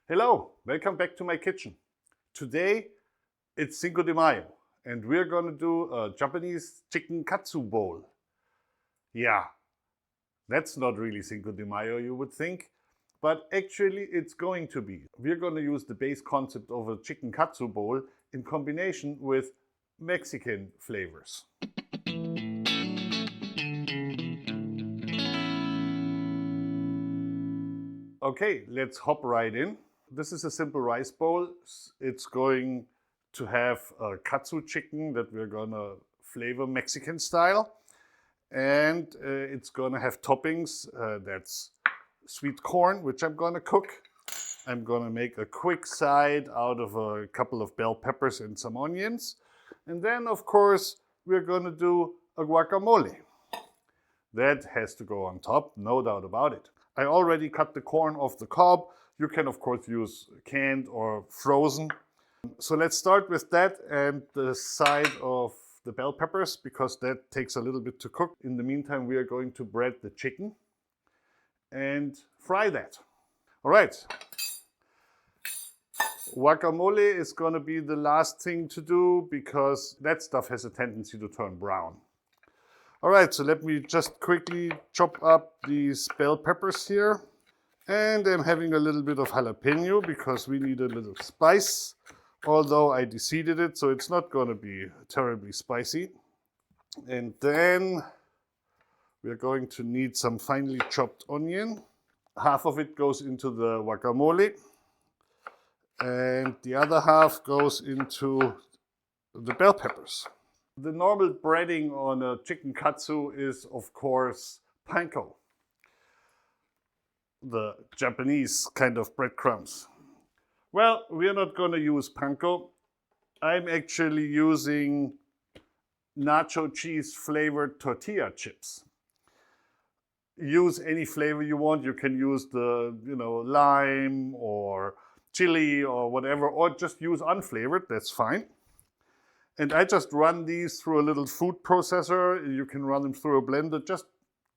Hello, welcome back to my kitchen. Today it's Cinco de Mayo and we're gonna do a Japanese chicken katsu bowl. Yeah, that's not really Cinco de Mayo, you would think, but actually it's going to be. We're gonna use the base concept of a chicken katsu bowl in combination with Mexican flavors. Okay, let's hop right in. This is a simple rice bowl. It's going to have a katsu chicken that we're gonna flavor Mexican style. And it's gonna have toppings. That's sweet corn, which I'm gonna cook. I'm gonna make a quick side out of a couple of bell peppers and some onions. And then, of course, we're gonna do a guacamole. That has to go on top, no doubt about it. I already cut the corn off the cob. You can, of course, use canned or frozen. So let's start with that and the side of the bell peppers, because that takes a little bit to cook. In the meantime, we are going to bread the chicken and fry that. All right. Guacamole is going to be the last thing to do because that stuff has a tendency to turn brown. All right, so let me just quickly chop up these bell peppers here. And I'm having a little bit of jalapeno because we need a little spice. Although I deseeded it, so it's not going to be terribly spicy. And then we're going to need some finely chopped onion. Half of it goes into the guacamole. And the other half goes into the bell peppers. The normal breading on a chicken katsu is, of course, panko, the Japanese kind of breadcrumbs. Well, we're not going to use panko. I'm actually using nacho cheese flavored tortilla chips. Use any flavor you want. You can use the, lime or chili or whatever, or just use unflavored, that's fine. And I just run these through a little food processor. You can run them through a blender. Just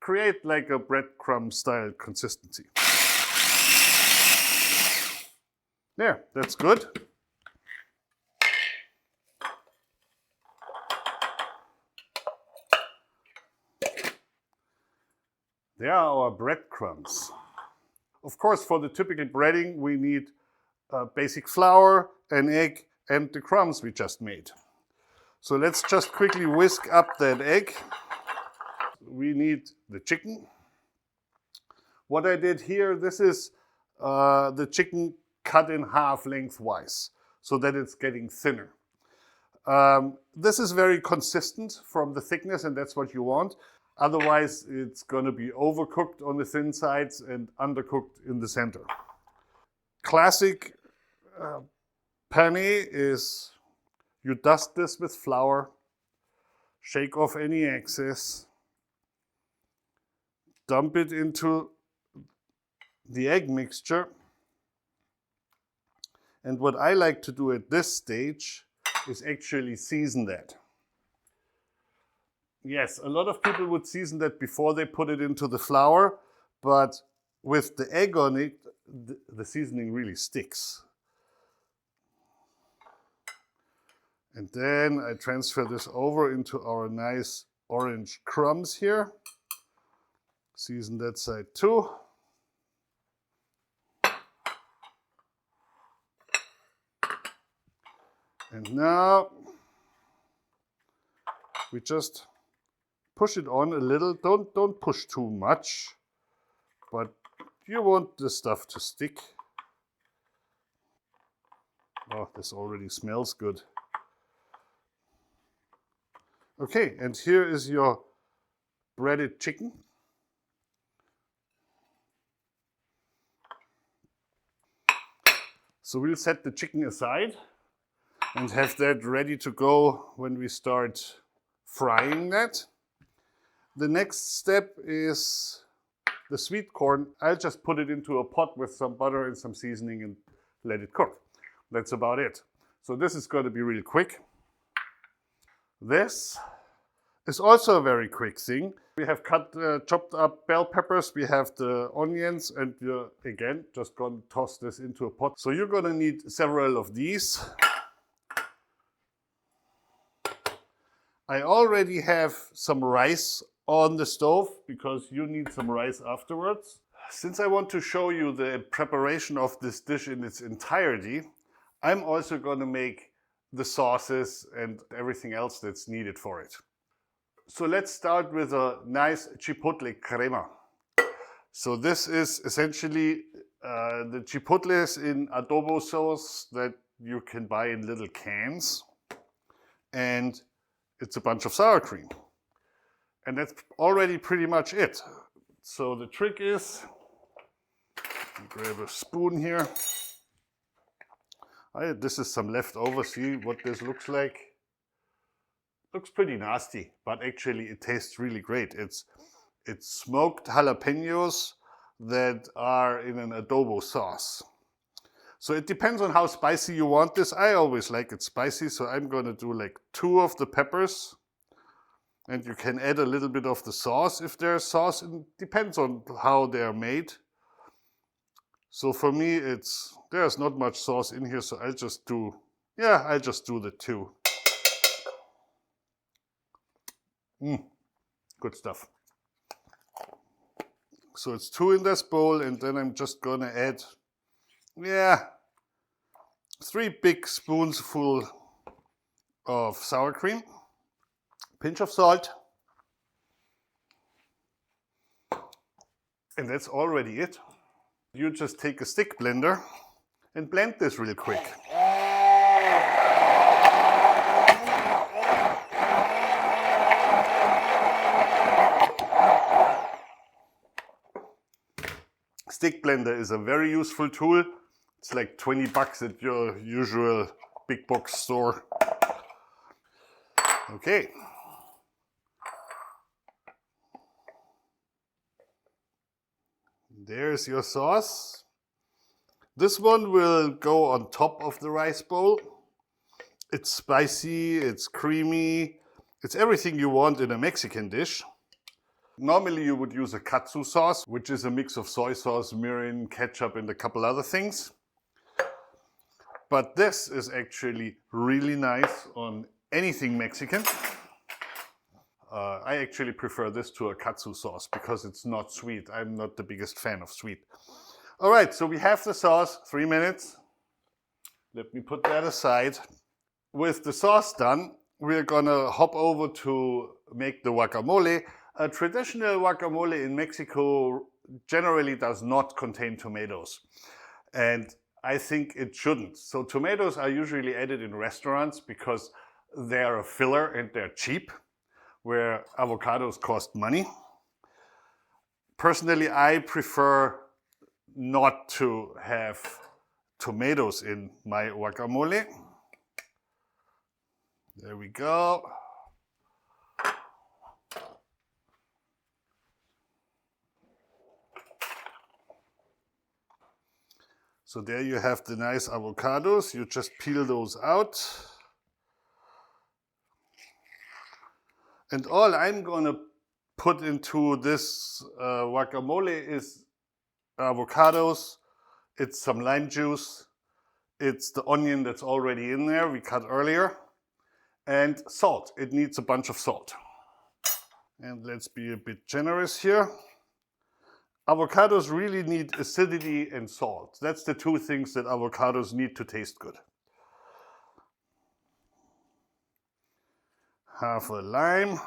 create like a breadcrumb style consistency. There, that's good. There are our breadcrumbs. Of course, for the typical breading, we need basic flour, an egg, and the crumbs we just made. So let's just quickly whisk up that egg. We need the chicken. What I did here, this is the chicken cut in half lengthwise so that it's getting thinner. This is very consistent from the thickness, and that's what you want. Otherwise, it's going to be overcooked on the thin sides and undercooked in the center. Classic penne is you dust this with flour, shake off any excess, dump it into the egg mixture. And what I like to do at this stage is actually season that. Yes, a lot of people would season that before they put it into the flour, but with the egg on it, the seasoning really sticks. And then I transfer this over into our nice orange crumbs here. Season that side too. And now we just push it on a little. Don't push too much, but you want the stuff to stick. Oh, this already smells good. Okay, and here is your breaded chicken. So we'll set the chicken aside and have that ready to go when we start frying that. The next step is the sweet corn. I'll just put it into a pot with some butter and some seasoning and let it cook. That's about it. So this is going to be really quick. This is also a very quick thing. We have chopped up bell peppers, we have the onions, and we're again just going to toss this into a pot. So you're going to need several of these. I already have some rice on the stove because you need some rice afterwards. Since I want to show you the preparation of this dish in its entirety, I'm also going to make the sauces and everything else that's needed for it. So let's start with a nice Chipotle Crema. So this is essentially the chipotles in Adobo Sauce that you can buy in little cans. And it's a bunch of sour cream. And that's already pretty much it. So the trick is, grab a spoon here. This is some leftover. See what this looks like? Looks pretty nasty, but actually it tastes really great. It's smoked jalapenos that are in an adobo sauce. So it depends on how spicy you want this. I always like it spicy, so I'm going to do like 2 of the peppers. And you can add a little bit of the sauce if there's sauce. It depends on how they're made. So for me, there's not much sauce in here, so I'll just do the 2. Good stuff. So it's 2 in this bowl, and then I'm just gonna add, 3 big spoons full of sour cream, pinch of salt, and that's already it. You just take a stick blender and blend this real quick. Stick blender is a very useful tool. It's like 20 bucks at your usual big box store. Okay. There's your sauce. This one will go on top of the rice bowl. It's spicy, it's creamy, it's everything you want in a Mexican dish. Normally you would use a Katsu sauce, which is a mix of soy sauce, mirin, ketchup, and a couple other things. But this is actually really nice on anything Mexican. I actually prefer this to a Katsu sauce because it's not sweet. I'm not the biggest fan of sweet. All right, so we have the sauce, 3 minutes. Let me put that aside. With the sauce done, we're gonna hop over to make the guacamole. A traditional guacamole in Mexico generally does not contain tomatoes. And I think it shouldn't. So tomatoes are usually added in restaurants because they're a filler and they're cheap, where avocados cost money. Personally, I prefer not to have tomatoes in my guacamole. There we go. So there you have the nice avocados. You just peel those out. And all I'm gonna put into this guacamole is avocados, it's some lime juice, it's the onion that's already in there, we cut earlier, and salt. It needs a bunch of salt. And let's be a bit generous here. Avocados really need acidity and salt. That's the 2 things that avocados need to taste good. Half a lime.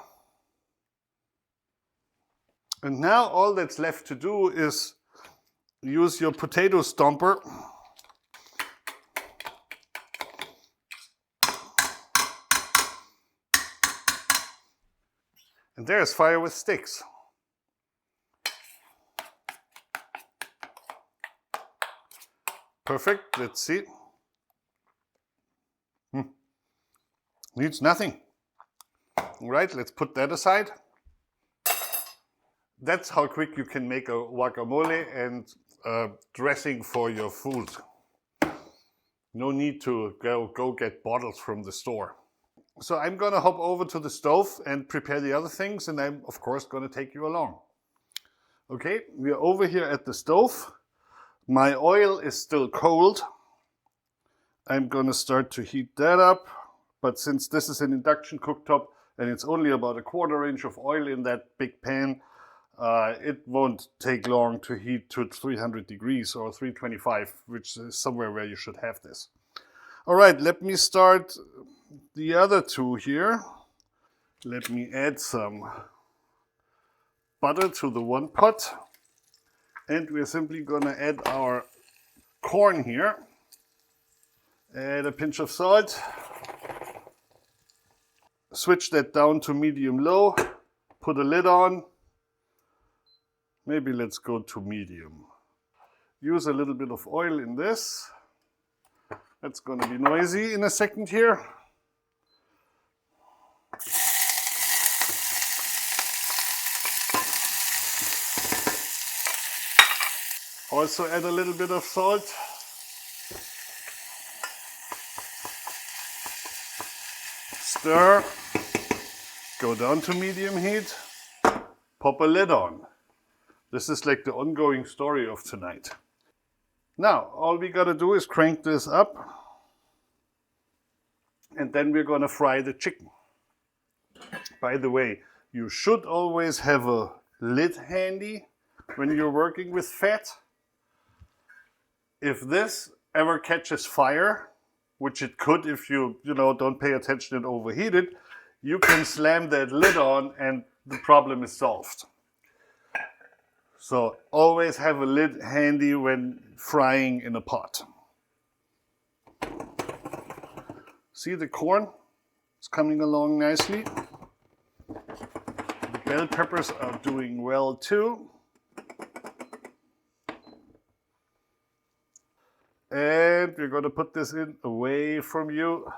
And now all that's left to do is use your potato stomper and there's fire with sticks. Perfect, let's see. Needs nothing. All right, let's put that aside. That's how quick you can make a guacamole and dressing for your food. No need to go get bottles from the store. So I'm gonna hop over to the stove and prepare the other things, and I'm of course gonna take you along. Okay, we are over here at the stove. My oil is still cold. I'm gonna start to heat that up, but since this is an induction cooktop and it's only about a 1/4 inch of oil in that big pan, it won't take long to heat to 300 degrees or 325, which is somewhere where you should have this. All right, let me start the other two here. Let me add some butter to the one pot. And we're simply gonna add our corn here. Add a pinch of salt. Switch that down to medium-low. Put a lid on. Maybe let's go to medium. Use a little bit of oil in this. That's gonna be noisy in a second here. Also add a little bit of salt. Stir. Go down to medium heat. Pop a lid on. This is like the ongoing story of tonight. Now, all we gotta do is crank this up. And then we're gonna fry the chicken. By the way, you should always have a lid handy when you're working with fat. If this ever catches fire, which it could if you don't pay attention and overheat it, you can slam that lid on and the problem is solved. So always have a lid handy when frying in a pot. See the corn? It's coming along nicely. The bell peppers are doing well too. And we're going to put this in away from you.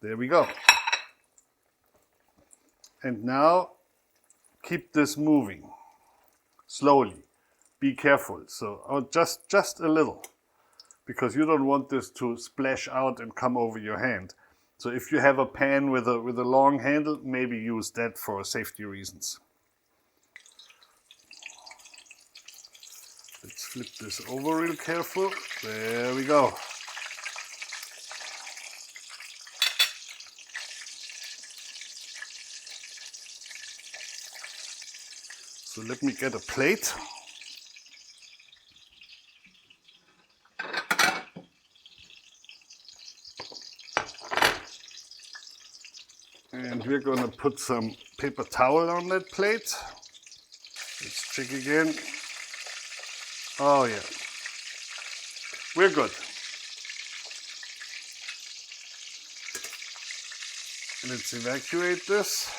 There we go. And now keep this moving slowly. Be careful. So just a little, because you don't want this to splash out and come over your hand. So if you have a pan with a long handle, maybe use that for safety reasons. Let's flip this over real careful. There we go. So let me get a plate. And we're going to put some paper towel on that plate. Let's check again. Oh yeah, we're good. Let's evacuate this.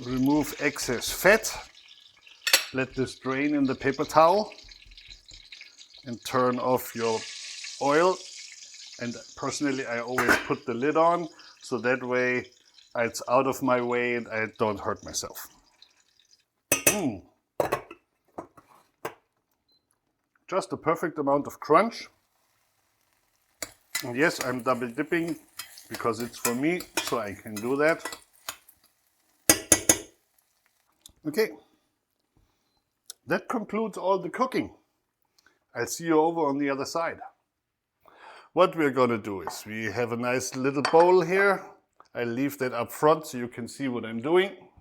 Remove excess fat. Let this drain in the paper towel. And turn off your oil. And personally, I always put the lid on, so that way it's out of my way and I don't hurt myself. Just the perfect amount of crunch. And yes, I'm double dipping because it's for me, so I can do that. Okay, that concludes all the cooking. I'll see you over on the other side. What we're gonna do is we have a nice little bowl here. I'll leave that up front so you can see what I'm doing.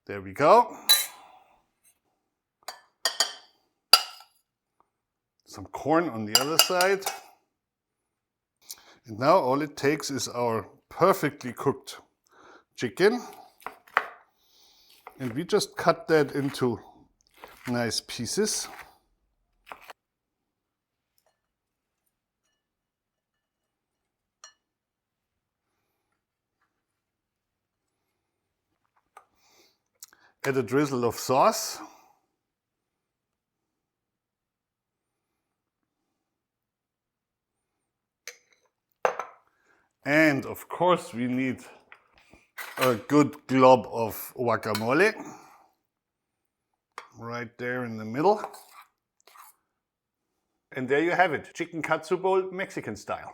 There we go. Some corn on the other side. And now all it takes is our perfectly cooked chicken. And we just cut that into nice pieces. Add a drizzle of sauce. And of course we need a good glob of guacamole. Right there in the middle. And there you have it, chicken katsu bowl Mexican style.